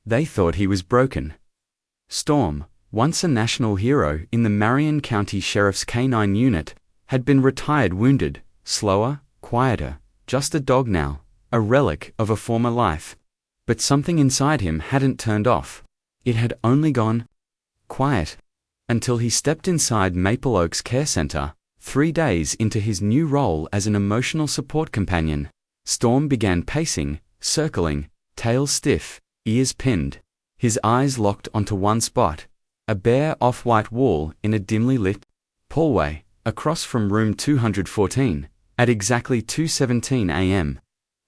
They thought he was broken. Storm, once a national hero in the Marion County Sheriff's K-9 unit, had been retired wounded, slower, quieter, just a dog now, a relic of a former life. But something inside him hadn't turned off. It had only gone quiet. Until he stepped inside Maple Oaks Care Center, 3 days into his new role as an emotional support companion. Storm began pacing, circling, tail stiff, ears pinned, his eyes locked onto one spot, a bare off-white wall in a dimly lit hallway, across from room 214, at exactly 2:17 a.m.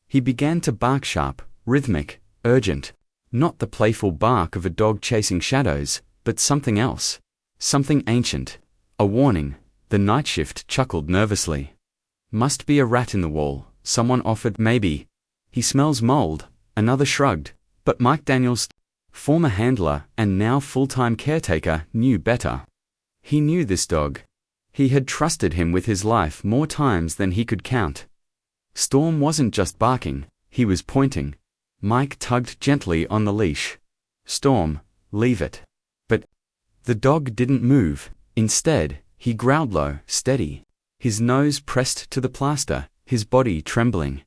He began to bark sharp, rhythmic, urgent, not the playful bark of a dog chasing shadows, but something else, something ancient, a warning. The night shift chuckled nervously. Must be a rat in the wall, someone offered. Maybe. He smells mold, another shrugged, but Mike Daniels, former handler and now full-time caretaker, knew better. He knew this dog. He had trusted him with his life more times than he could count. Storm wasn't just barking, he was pointing. Mike tugged gently on the leash. Storm, leave it. But the dog didn't move. Instead, he growled low, steady, his nose pressed to the plaster, his body trembling.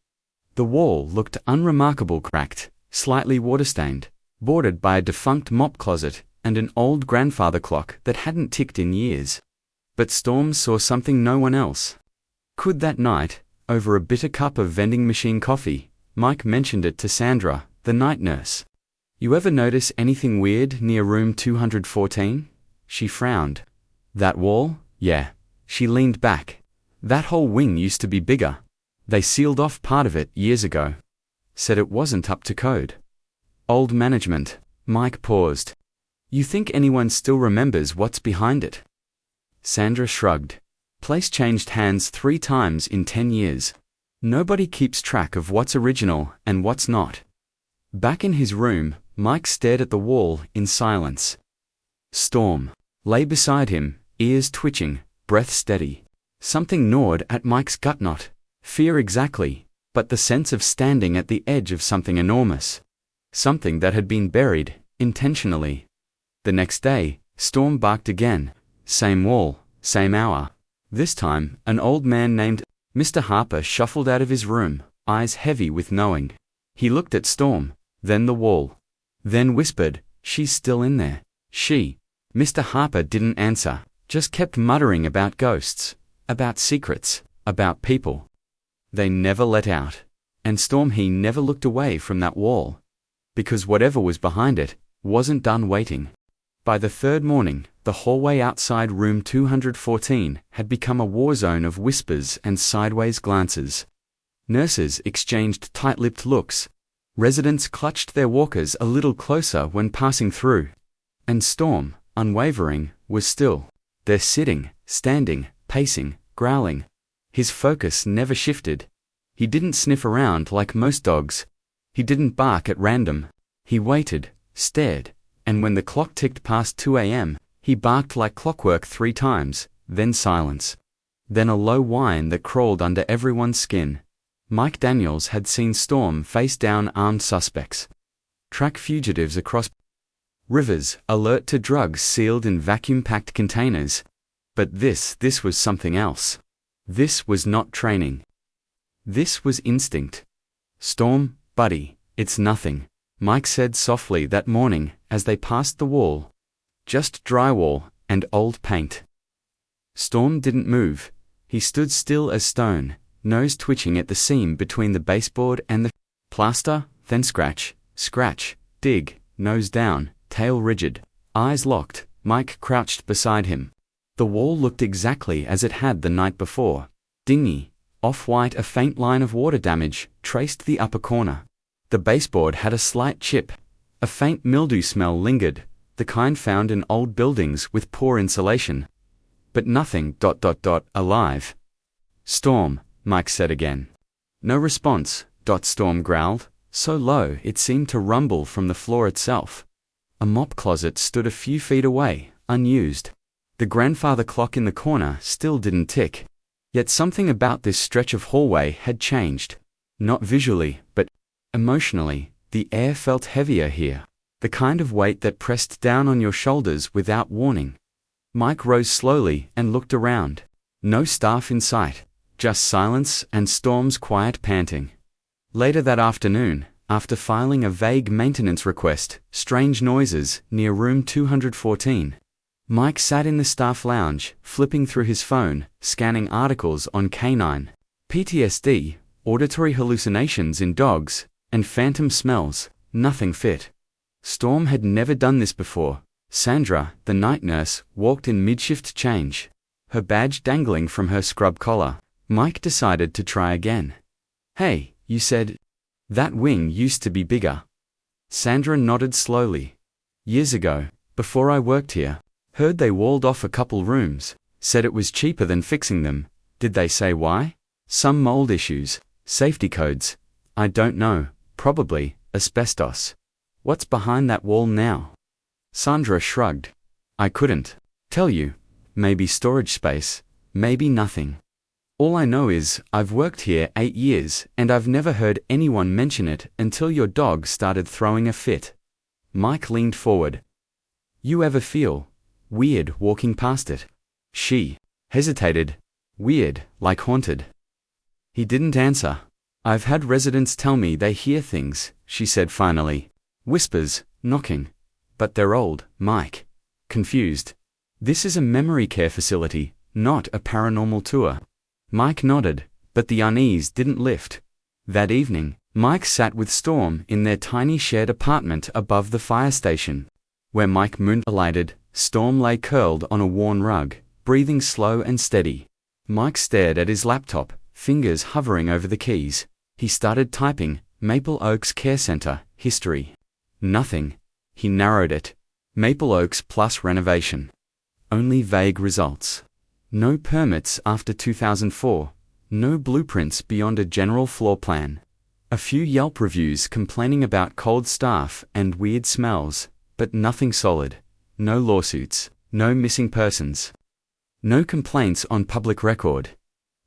The wall looked unremarkable, cracked, slightly water-stained, bordered by a defunct mop closet and an old grandfather clock that hadn't ticked in years. But Storm saw something no one else could. That night, over a bitter cup of vending machine coffee, Mike mentioned it to Sandra, the night nurse. You ever notice anything weird near room 214? She frowned. That wall? Yeah. She leaned back. That whole wing used to be bigger. They sealed off part of it years ago. Said it wasn't up to code. Old management. Mike paused. You think anyone still remembers what's behind it? Sandra shrugged. Place changed hands 3 times in 10 years. Nobody keeps track of what's original and what's not. Back in his room, Mike stared at the wall in silence. Storm lay beside him, ears twitching, breath steady. Something gnawed at Mike's gut, not fear exactly, but the sense of standing at the edge of something enormous. Something that had been buried, intentionally. The next day, Storm barked again. Same wall, same hour. This time, an old man named Mr. Harper shuffled out of his room, eyes heavy with knowing. He looked at Storm, then the wall. Then whispered, "She's still in there." She. Mr. Harper didn't answer, just kept muttering about ghosts, about secrets, about people they never let out. And Storm, he never looked away from that wall. Because whatever was behind it wasn't done waiting. By the 3rd morning, the hallway outside room 214 had become a war zone of whispers and sideways glances. Nurses exchanged tight-lipped looks. Residents clutched their walkers a little closer when passing through. And Storm, unwavering, was still there, sitting, standing, pacing, growling. His focus never shifted. He didn't sniff around like most dogs. He didn't bark at random. He waited, stared, and when the clock ticked past 2 a.m., he barked like clockwork 3 times, then silence. Then a low whine that crawled under everyone's skin. Mike Daniels had seen Storm face down armed suspects, track fugitives across rivers, alert to drugs sealed in vacuum-packed containers. But this was something else. This was not training. This was instinct. Storm, buddy, it's nothing, Mike said softly that morning as they passed the wall. Just drywall and old paint. Storm didn't move. He stood still as stone, nose twitching at the seam between the baseboard and the plaster, then scratch, scratch, dig, nose down, tail rigid, eyes locked. Mike crouched beside him. The wall looked exactly as it had the night before. Dingy, off-white, a faint line of water damage traced the upper corner. The baseboard had a slight chip. A faint mildew smell lingered, the kind found in old buildings with poor insulation. But nothing alive. Storm, Mike said again. No response. Storm growled, so low it seemed to rumble from the floor itself. A mop closet stood a few feet away, unused. The grandfather clock in the corner still didn't tick. Yet something about this stretch of hallway had changed. Not visually, but emotionally. The air felt heavier here. The kind of weight that pressed down on your shoulders without warning. Mike rose slowly and looked around. No staff in sight, just silence and Storm's quiet panting. Later that afternoon, after filing a vague maintenance request, strange noises, near room 214. Mike sat in the staff lounge, flipping through his phone, scanning articles on canine PTSD, auditory hallucinations in dogs, and phantom smells. Nothing fit. Storm had never done this before. Sandra, the night nurse, walked in mid-shift change, her badge dangling from her scrub collar. Mike decided to try again. "Hey, you said that wing used to be bigger." Sandra nodded slowly. "Years ago, before I worked here. Heard they walled off a couple rooms, said it was cheaper than fixing them." "Did they say why?" "Some mold issues, safety codes. I don't know, probably asbestos." "What's behind that wall now?" Sandra shrugged. "I couldn't tell you. Maybe storage space, maybe nothing. All I know is, I've worked here 8 years and I've never heard anyone mention it until your dog started throwing a fit." Mike leaned forward. "You ever feel weird walking past it?" She hesitated. "Weird, like haunted?" He didn't answer. "I've had residents tell me they hear things," she said finally. "Whispers, knocking. But they're old." Mike, confused. "This is a memory care facility, not a paranormal tour." Mike nodded, but the unease didn't lift. That evening, Mike sat with Storm in their tiny shared apartment above the fire station. Where Mike moonlighted, Storm lay curled on a worn rug, breathing slow and steady. Mike stared at his laptop, fingers hovering over the keys. He started typing, "Maple Oaks Care Center, history." Nothing. He narrowed it. "Maple Oaks plus renovation." Only vague results. No permits after 2004. No blueprints beyond a general floor plan. A few Yelp reviews complaining about cold staff and weird smells, but nothing solid. No lawsuits. No missing persons. No complaints on public record.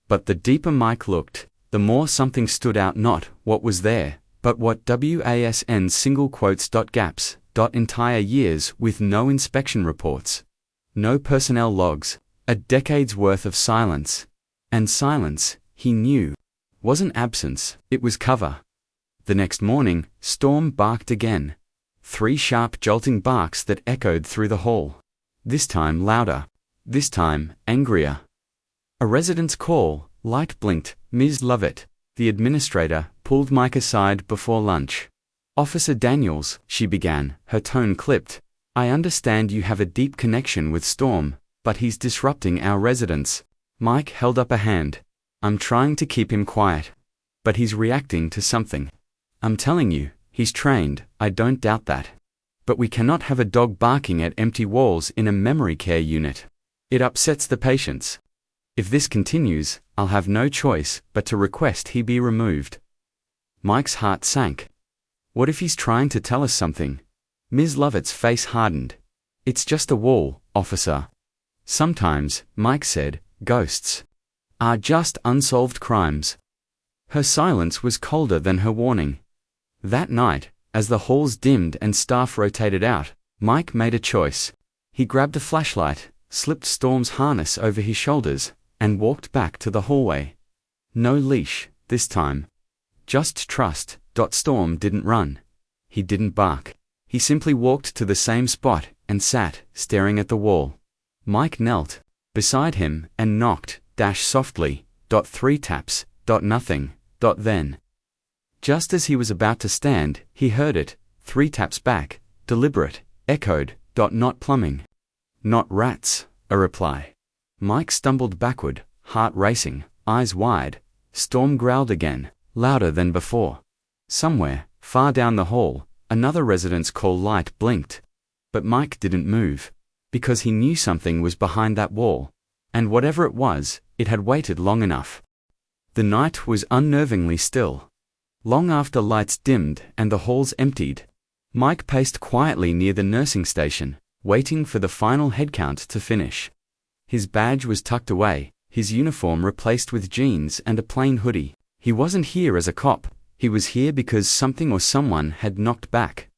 But the deeper Mike looked, the more something stood out. Not what was there, but what WASN single quotes gaps, entire years with no inspection reports. No personnel logs. A decade's worth of silence. And silence, he knew, wasn't absence, it was cover. The next morning, Storm barked again. 3 sharp jolting barks that echoed through the hall. This time louder. This time, angrier. A resident's call, light blinked. "Ms. Lovett." The administrator pulled Mike aside before lunch. "Officer Daniels," she began, her tone clipped. "I understand you have a deep connection with Storm, but he's disrupting our residents." Mike held up a hand. "I'm trying to keep him quiet. But he's reacting to something. I'm telling you, he's trained, I don't doubt that. But we cannot have a dog barking at empty walls in a memory care unit. It upsets the patients. If this continues, I'll have no choice but to request he be removed." Mike's heart sank. What if he's trying to tell us something? Ms. Lovett's face hardened. "It's just a wall, officer." "Sometimes," Mike said, "ghosts are just unsolved crimes." Her silence was colder than her warning. That night, as the halls dimmed and staff rotated out, Mike made a choice. He grabbed a flashlight, slipped Storm's harness over his shoulders, and walked back to the hallway. No leash, this time. Just trust. Storm didn't run. He didn't bark. He simply walked to the same spot and sat, staring at the wall. Mike knelt beside him and knocked, softly, 3 taps, nothing, then. Just as he was about to stand, he heard it, 3 taps back, deliberate, echoed, not plumbing. "Not rats," a reply. Mike stumbled backward, heart racing, eyes wide. Storm growled again, louder than before. Somewhere, far down the hall, another resident's call light blinked. But Mike didn't move, because he knew something was behind that wall. And whatever it was, it had waited long enough. The night was unnervingly still. Long after lights dimmed and the halls emptied, Mike paced quietly near the nursing station, waiting for the final headcount to finish. His badge was tucked away, his uniform replaced with jeans and a plain hoodie. He wasn't here as a cop, he was here because something or someone had knocked back.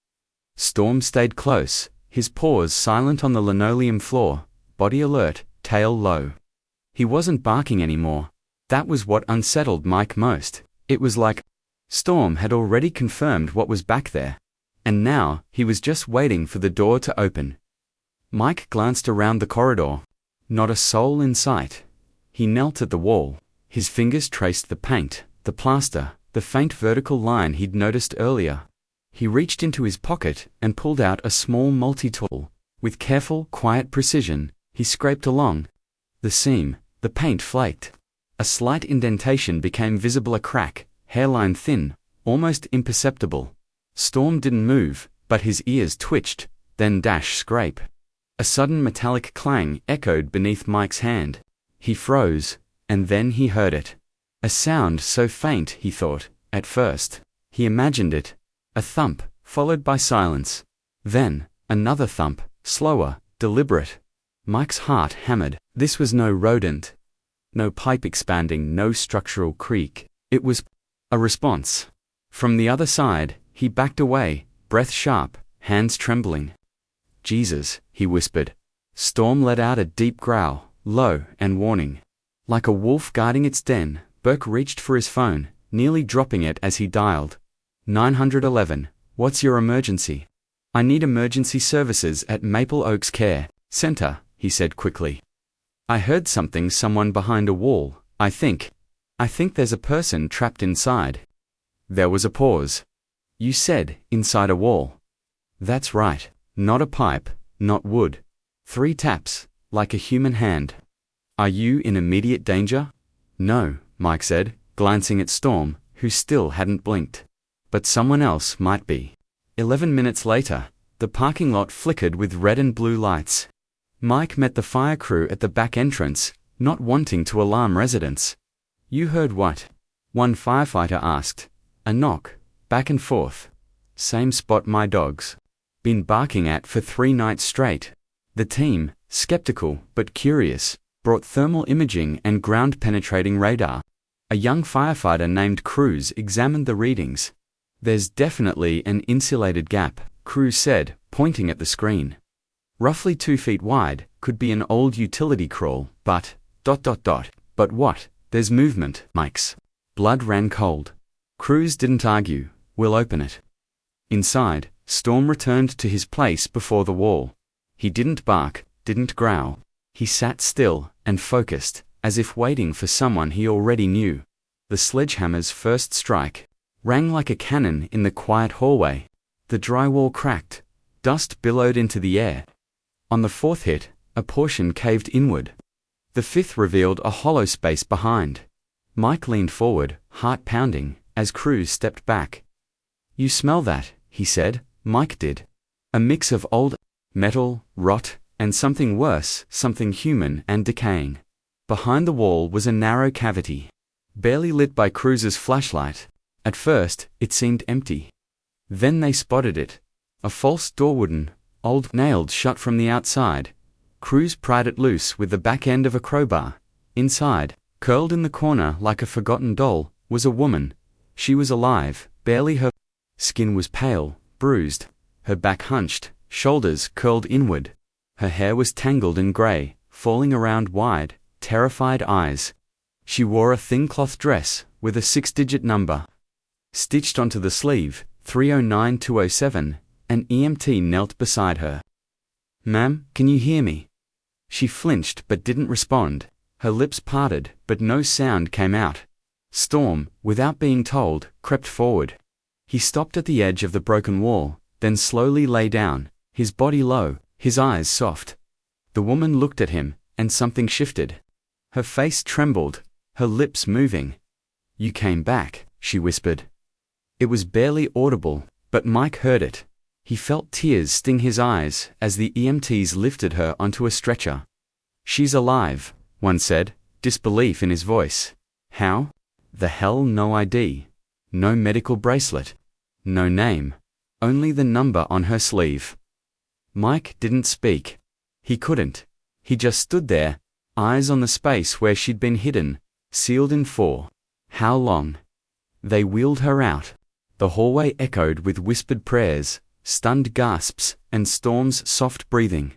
Storm stayed close, his paws silent on the linoleum floor, body alert, tail low. He wasn't barking anymore. That was what unsettled Mike most. It was like Storm had already confirmed what was back there. And now, he was just waiting for the door to open. Mike glanced around the corridor. Not a soul in sight. He knelt at the wall. His fingers traced the paint, the plaster, the faint vertical line he'd noticed earlier. He reached into his pocket and pulled out a small multi-tool. With careful, quiet precision, he scraped along. The seam, the paint flaked. A slight indentation became visible, a crack, hairline thin, almost imperceptible. Storm didn't move, but his ears twitched, then scrape. A sudden metallic clang echoed beneath Mike's hand. He froze, and then he heard it. A sound so faint, he thought, at first. He imagined it. A thump, followed by silence. Then, another thump, slower, deliberate. Mike's heart hammered. This was no rodent. No pipe expanding, no structural creak. It was a response. From the other side, he backed away, breath sharp, hands trembling. Jesus, he whispered. Storm let out a deep growl, low and warning. Like a wolf guarding its den, Burke reached for his phone, nearly dropping it as he dialed. 911, what's your emergency? I need emergency services at Maple Oaks Care Center, he said quickly. I heard someone behind a wall, I think there's a person trapped inside. There was a pause. You said, inside a wall. That's right, not a pipe, not wood. 3 taps, like a human hand. Are you in immediate danger? No, Mike said, glancing at Storm, who still hadn't blinked. But someone else might be. 11 minutes later, the parking lot flickered with red and blue lights. Mike met the fire crew at the back entrance, not wanting to alarm residents. You heard what? One firefighter asked. A knock, back and forth. Same spot my dog's been barking at for 3 nights straight. The team, skeptical but curious, brought thermal imaging and ground-penetrating radar. A young firefighter named Cruz examined the readings. There's definitely an insulated gap, Cruz said, pointing at the screen. Roughly 2 feet wide, could be an old utility crawl, but, But what? There's movement, Mike's blood ran cold. Cruz didn't argue, we'll open it. Inside, Storm returned to his place before the wall. He didn't bark, didn't growl. He sat still and focused, as if waiting for someone he already knew. The sledgehammer's first strike rang like a cannon in the quiet hallway. The drywall cracked. Dust billowed into the air. On the 4th hit, a portion caved inward. The 5th revealed a hollow space behind. Mike leaned forward, heart pounding, as Cruz stepped back. You smell that, he said. Mike did. A mix of old metal, rot, and something worse, something human and decaying. Behind the wall was a narrow cavity, barely lit by Cruz's flashlight. At first, it seemed empty. Then they spotted it. A false door, wooden, old, nailed shut from the outside. Cruz pried it loose with the back end of a crowbar. Inside, curled in the corner like a forgotten doll, was a woman. She was alive, barely. Her skin was pale, bruised, her back hunched, shoulders curled inward. Her hair was tangled and gray, falling around wide, terrified eyes. She wore a thin cloth dress, with a 6-digit number stitched onto the sleeve, 309207. An EMT knelt beside her. Ma'am, can you hear me? She flinched but didn't respond. Her lips parted, but no sound came out. Storm, without being told, crept forward. He stopped at the edge of the broken wall, then slowly lay down, his body low, his eyes soft. The woman looked at him, and something shifted. Her face trembled, her lips moving. You came back, she whispered. It was barely audible, but Mike heard it. He felt tears sting his eyes as the EMTs lifted her onto a stretcher. She's alive, one said, disbelief in his voice. How? The hell, no ID. No medical bracelet. No name. Only the number on her sleeve. Mike didn't speak. He couldn't. He just stood there, eyes on the space where she'd been hidden, sealed in for how long? They wheeled her out. The hallway echoed with whispered prayers, stunned gasps, and Storm's soft breathing.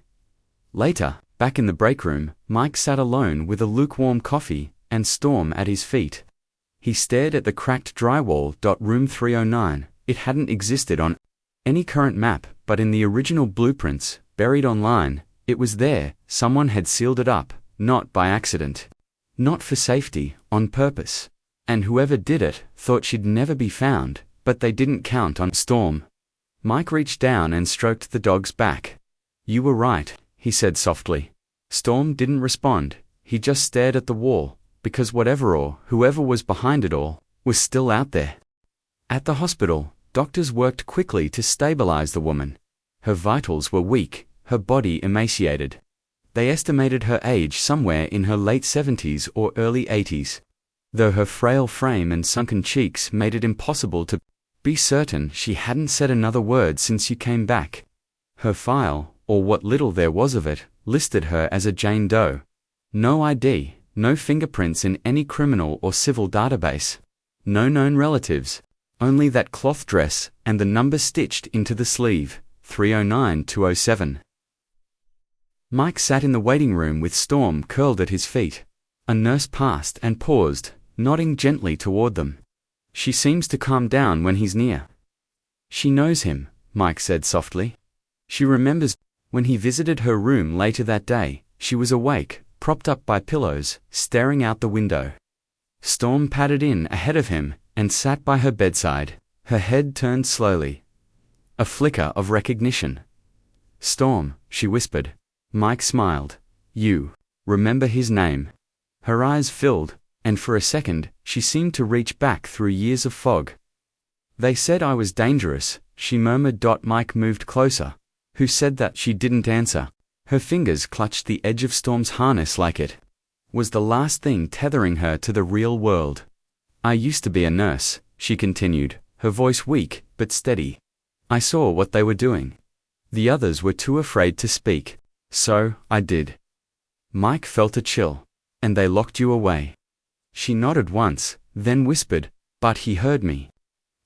Later, back in the break room, Mike sat alone with a lukewarm coffee and Storm at his feet. He stared at the cracked drywall. Room 309. It hadn't existed on any current map, but in the original blueprints, buried online, it was there. Someone had sealed it up, not by accident. Not for safety, on purpose. And whoever did it thought she'd never be found, but they didn't count on Storm. Mike reached down and stroked the dog's back. "You were right," he said softly. Storm didn't respond. He just stared at the wall, because whatever or whoever was behind it all was still out there. At the hospital, doctors worked quickly to stabilize the woman. Her vitals were weak, her body emaciated. They estimated her age somewhere in her late 70s or early 80s. Though her frail frame and sunken cheeks made it impossible to be certain, she hadn't said another word since you came back. Her file, or what little there was of it, listed her as a Jane Doe. No ID, no fingerprints in any criminal or civil database. No known relatives. Only that cloth dress and the number stitched into the sleeve, 309-207. Mike sat in the waiting room with Storm curled at his feet. A nurse passed and paused, nodding gently toward them. "She seems to calm down when he's near." "She knows him," Mike said softly. She remembers when he visited her room later that day, she was awake, propped up by pillows, staring out the window. Storm padded in ahead of him and sat by her bedside, her head turned slowly. A flicker of recognition. "Storm," she whispered. Mike smiled. "You remember his name?" Her eyes filled, and for a second, she seemed to reach back through years of fog. "They said I was dangerous," she murmured. Mike moved closer. "Who said that?" She didn't answer. Her fingers clutched the edge of Storm's harness like it was the last thing tethering her to the real world. "I used to be a nurse," she continued, her voice weak but steady. "I saw what they were doing. The others were too afraid to speak. So, I did." Mike felt a chill. "And they locked you away?" She nodded once, then whispered, "But he heard me."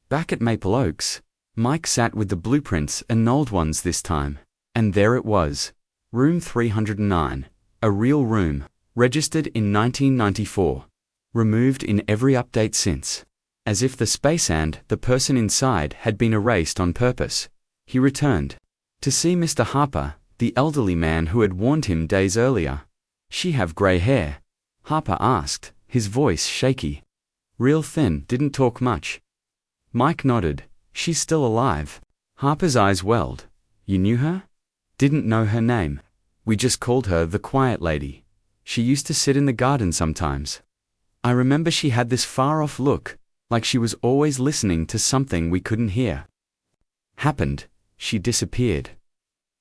Back at Maple Oaks, Mike sat with the blueprints, annulled ones this time. And there it was. Room 309. A real room, registered in 1994. Removed in every update since. As if the space and the person inside had been erased on purpose. He returned. To see Mr. Harper, the elderly man who had warned him days earlier. "She have gray hair?" Harper asked, his voice shaky. "Real thin, didn't talk much." Mike nodded. "She's still alive." Harper's eyes welled. "You knew her?" "Didn't know her name. We just called her the Quiet Lady. She used to sit in the garden sometimes. I remember she had this far-off look, like she was always listening to something we couldn't hear. Happened. She disappeared.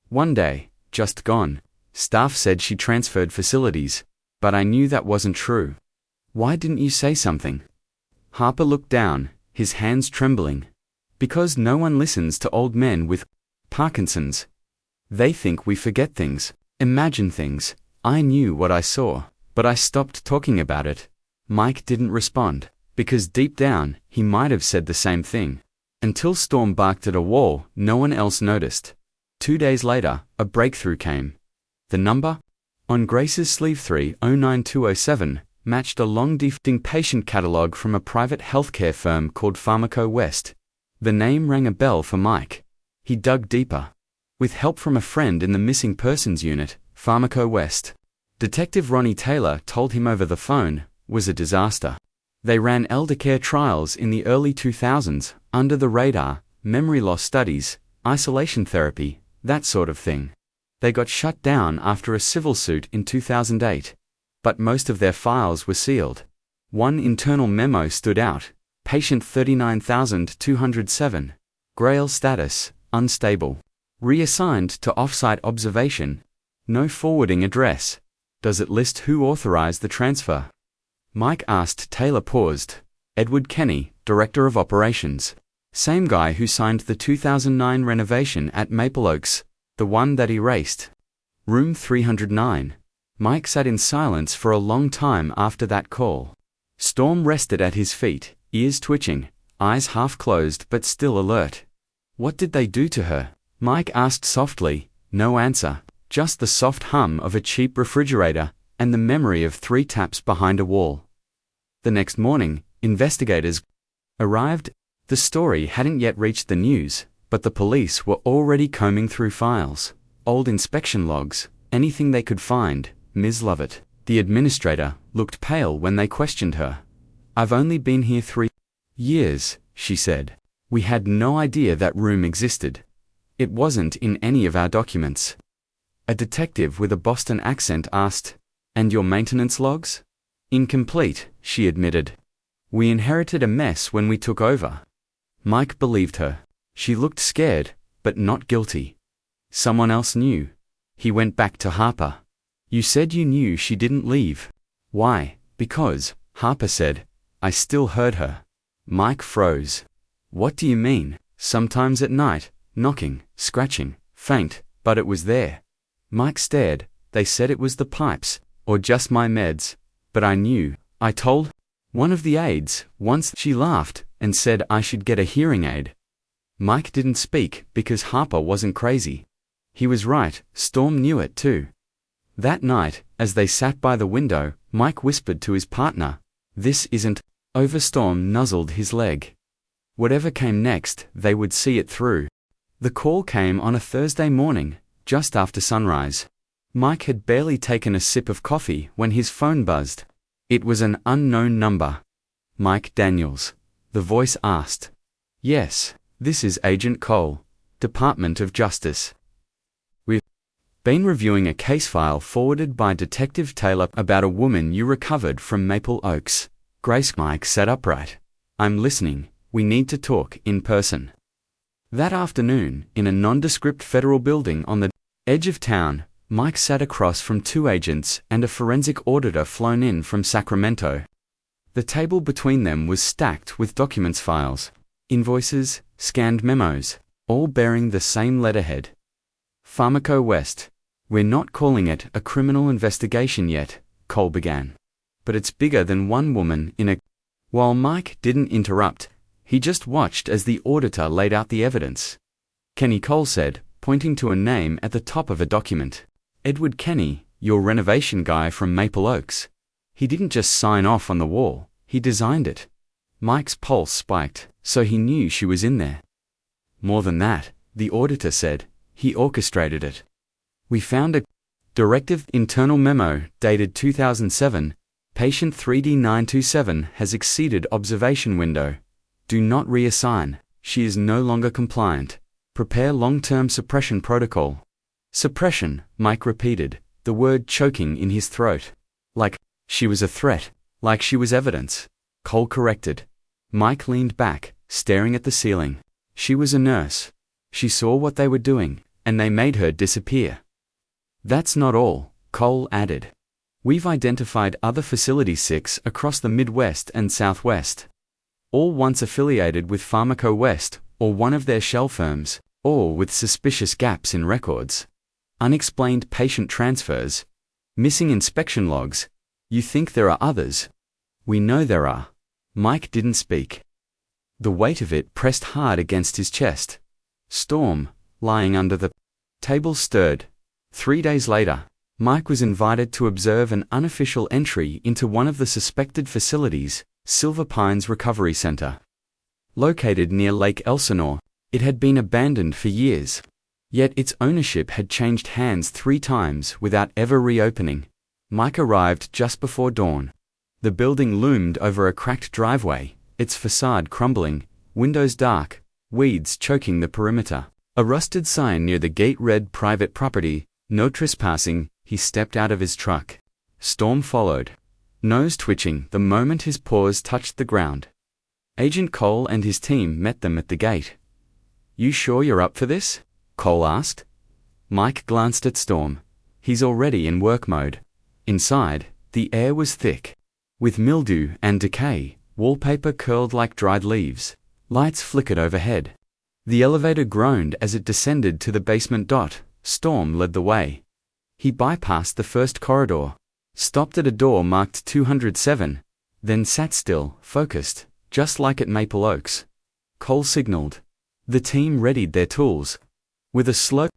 One day, just gone. Staff said she transferred facilities, but I knew that wasn't true." "Why didn't you say something?" Harper looked down, his hands trembling. "Because no one listens to old men with Parkinson's. They think we forget things, imagine things. I knew what I saw, but I stopped talking about it." Mike didn't respond, because deep down, he might have said the same thing. Until Storm barked at a wall, no one else noticed. 2 days later, a breakthrough came. The number on Grace's sleeve 309-207 matched a long-defaulting patient catalog from a private healthcare firm called Pharmaco West. The name rang a bell for Mike. He dug deeper. With help from a friend in the missing persons unit, Pharmaco West, Detective Ronnie Taylor told him over the phone, was a disaster. They ran eldercare trials in the early 2000s, under the radar, memory loss studies, isolation therapy, that sort of thing. They got shut down after a civil suit in 2008. But most of their files were sealed. One internal memo stood out. Patient 39,207. Grail status, unstable. Reassigned to off-site observation. No forwarding address. Does it list who authorized the transfer? Mike asked. Taylor paused. Edward Kenny, Director of Operations. Same guy who signed the 2009 renovation at Maple Oaks, the one that erased. Room 309. Mike sat in silence for a long time after that call. Storm rested at his feet, ears twitching, eyes half closed but still alert. What did they do to her? Mike asked softly. No answer, just the soft hum of a cheap refrigerator and the memory of 3 taps behind a wall. The next morning, investigators arrived. The story hadn't yet reached the news, but the police were already combing through files, old inspection logs, anything they could find. Ms. Lovett, the administrator, looked pale when they questioned her. I've only been here 3 years, she said. We had no idea that room existed. It wasn't in any of our documents. A detective with a Boston accent asked, and your maintenance logs? Incomplete, she admitted. We inherited a mess when we took over. Mike believed her. She looked scared, but not guilty. Someone else knew. He went back to Harper. You said you knew she didn't leave. Why? Because, Harper said. I still heard her. Mike froze. What do you mean? Sometimes at night, knocking, scratching, faint, but it was there. Mike stared. They said it was the pipes, or just my meds. But I knew. I told one of the aides once. She laughed and said I should get a hearing aid. Mike didn't speak because Harper wasn't crazy. He was right. Storm knew it too. That night, as they sat by the window, Mike whispered to his partner, "This isn't over." Storm nuzzled his leg. Whatever came next, they would see it through. The call came on a Thursday morning, just after sunrise. Mike had barely taken a sip of coffee when his phone buzzed. It was an unknown number. Mike Daniels. The voice asked. Yes, this is Agent Cole, Department of Justice. We've been reviewing a case file forwarded by Detective Taylor about a woman you recovered from Maple Oaks. Grace. Mike sat upright. I'm listening. We need to talk in person. That afternoon, in a nondescript federal building on the edge of town, Mike sat across from 2 agents and a forensic auditor flown in from Sacramento. The table between them was stacked with documents files, invoices, scanned memos, all bearing the same letterhead. Pharmaco West. We're not calling it a criminal investigation yet, Cole began. But it's bigger than one woman in a... While Mike didn't interrupt, he just watched as the auditor laid out the evidence. Kenny, Cole said, pointing to a name at the top of a document. Edward Kenny, your renovation guy from Maple Oaks. He didn't just sign off on the wall, he designed it. Mike's pulse spiked, so he knew she was in there. More than that, the auditor said, he orchestrated it. We found a directive internal memo dated 2007. Patient 3D927 has exceeded observation window. Do not reassign. She is no longer compliant. Prepare long-term suppression protocol. Suppression, Mike repeated, the word choking in his throat. Like she was a threat, like she was evidence. Cole corrected. Mike leaned back, staring at the ceiling. She was a nurse. She saw what they were doing, and they made her disappear. That's not all, Cole added. We've identified other Facility 6 across the Midwest and Southwest. All once affiliated with Pharmaco West, or one of their shell firms, or with suspicious gaps in records. Unexplained patient transfers. Missing inspection logs. You think there are others? We know there are. Mike didn't speak. The weight of it pressed hard against his chest. Storm, lying under the table, stirred. 3 days later, Mike was invited to observe an unofficial entry into one of the suspected facilities, Silver Pines Recovery Center. Located near Lake Elsinore, it had been abandoned for years. Yet its ownership had changed hands 3 times without ever reopening. Mike arrived just before dawn. The building loomed over a cracked driveway, its facade crumbling, windows dark, weeds choking the perimeter. A rusted sign near the gate read private property, no trespassing. He stepped out of his truck. Storm followed, nose twitching the moment his paws touched the ground. Agent Cole and his team met them at the gate. You sure you're up for this? Cole asked. Mike glanced at Storm. He's already in work mode. Inside, the air was thick, with mildew and decay, wallpaper curled like dried leaves. Lights flickered overhead. The elevator groaned as it descended to the basement. Storm led the way. He bypassed the first corridor, stopped at a door marked 207, then sat still, focused, just like at Maple Oaks. Cole signaled. The team readied their tools. With a slow,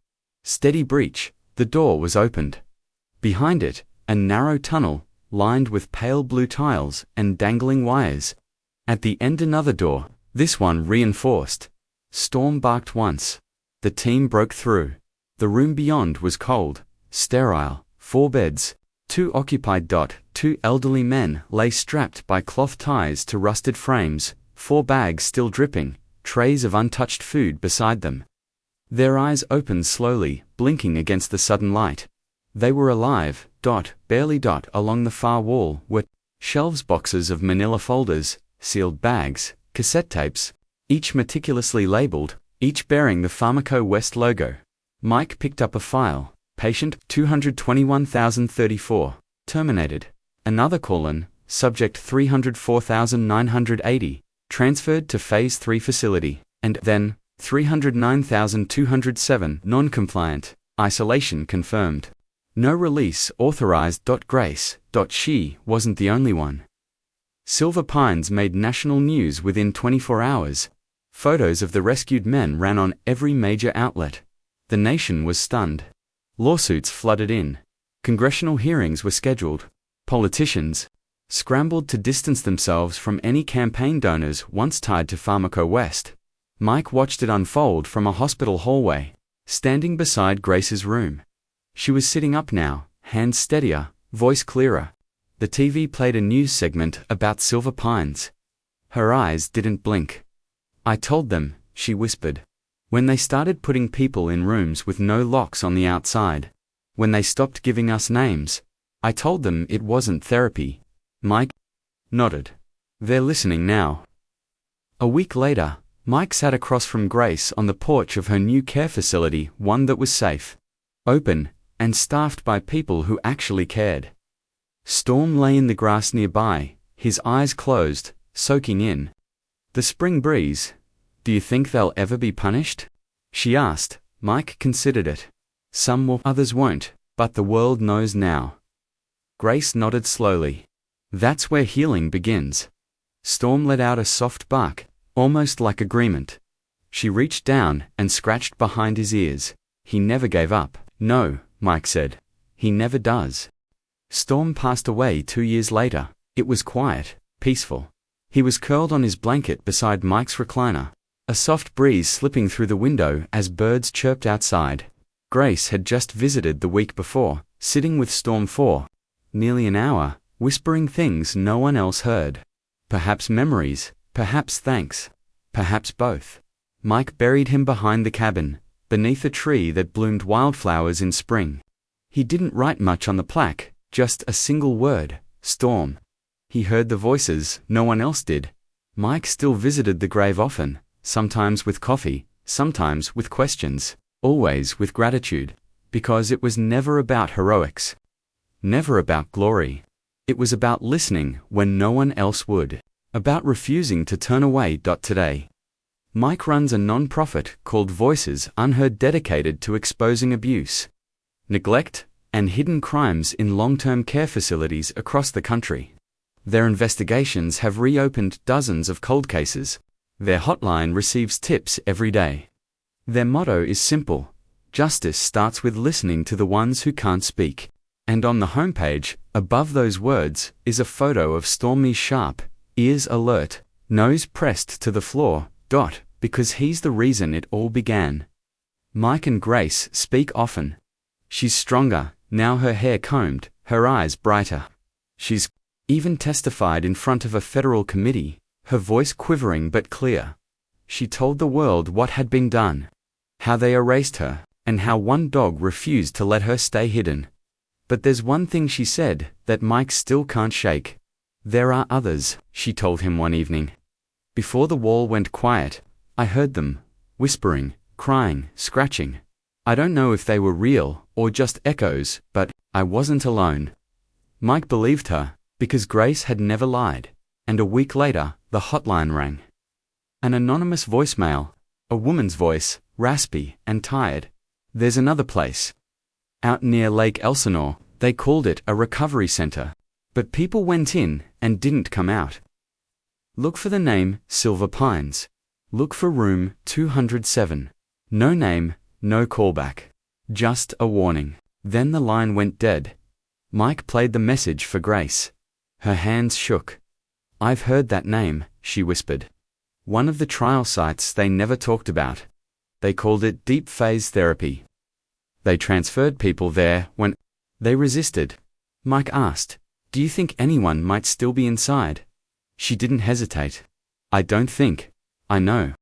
steady breach, the door was opened. Behind it, a narrow tunnel, lined with pale blue tiles and dangling wires. At the end another door, this one reinforced. Storm barked once. The team broke through. The room beyond was cold, sterile, 4 beds, 2 occupied. 2 elderly men lay strapped by cloth ties to rusted frames, 4 bags still dripping, trays of untouched food beside them. Their eyes opened slowly, blinking against the sudden light. They were alive. Barely. Along the far wall were shelves, boxes of manila folders, sealed bags, cassette tapes, each meticulously labeled, each bearing the Pharmaco West logo. Mike picked up a file. Patient 221,034. Terminated. Another colon. Subject 304,980. Transferred to Phase 3 facility. And then 309,207. Non-compliant. Isolation confirmed. No release authorized. Grace. She wasn't the only one. Silver Pines made national news within 24 hours. Photos of the rescued men ran on every major outlet. The nation was stunned. Lawsuits flooded in. Congressional hearings were scheduled. Politicians scrambled to distance themselves from any campaign donors once tied to Pharmaco West. Mike watched it unfold from a hospital hallway, standing beside Grace's room. She was sitting up now, hands steadier, voice clearer. The TV played a news segment about Silver Pines. Her eyes didn't blink. "I told them," she whispered. "When they started putting people in rooms with no locks on the outside. When they stopped giving us names. I told them it wasn't therapy." Mike nodded. "They're listening now." A week later, Mike sat across from Grace on the porch of her new care facility, one that was safe, open, and staffed by people who actually cared. Storm lay in the grass nearby, his eyes closed, soaking in the spring breeze. "Do you think they'll ever be punished?" she asked. Mike considered it. "Some will, others won't, but the world knows now." Grace nodded slowly. "That's where healing begins." Storm let out a soft bark, almost like agreement. She reached down and scratched behind his ears. "He never gave up." "No," Mike said. "He never does." Storm passed away 2 years later. It was quiet, peaceful. He was curled on his blanket beside Mike's recliner, a soft breeze slipping through the window as birds chirped outside. Grace had just visited the week before, sitting with Storm for nearly an hour, whispering things no one else heard. Perhaps memories, perhaps thanks, perhaps both. Mike buried him behind the cabin, beneath a tree that bloomed wildflowers in spring. He didn't write much on the plaque, just a single word, Storm. He heard the voices, no one else did. Mike still visited the grave often, sometimes with coffee, sometimes with questions, always with gratitude, because it was never about heroics. Never about glory. It was about listening when no one else would. About refusing to turn away. Today, Mike runs a non-profit called Voices Unheard, dedicated to exposing abuse, neglect, and hidden crimes in long-term care facilities across the country. Their investigations have reopened dozens of cold cases. Their hotline receives tips every day. Their motto is simple: justice starts with listening to the ones who can't speak. And on the homepage, above those words, is a photo of Stormy sharp, ears alert, nose pressed to the floor, because he's the reason it all began. Mike and Grace speak often. She's stronger, now her hair combed, her eyes brighter. She's even testified in front of a federal committee, her voice quivering but clear. She told the world what had been done, how they erased her, and how one dog refused to let her stay hidden. But there's one thing she said that Mike still can't shake. "There are others," she told him one evening. "Before the wall went quiet, I heard them, whispering, crying, scratching. I don't know if they were real or just echoes, but I wasn't alone." Mike believed her, because Grace had never lied. And a week later, the hotline rang. An anonymous voicemail, a woman's voice, raspy and tired. "There's another place out near Lake Elsinore. They called it a recovery center. But people went in and didn't come out. Look for the name Silver Pines. Look for room 207. No name, No callback. Just a warning. Then the line went dead. Mike played the message for Grace. Her hands shook. "I've heard that name," she whispered. "One of the trial sites they never talked about. They called it deep phase therapy. They transferred people there when..." They resisted. Mike asked, "Do you think anyone might still be inside?" She didn't hesitate. "I don't think I know."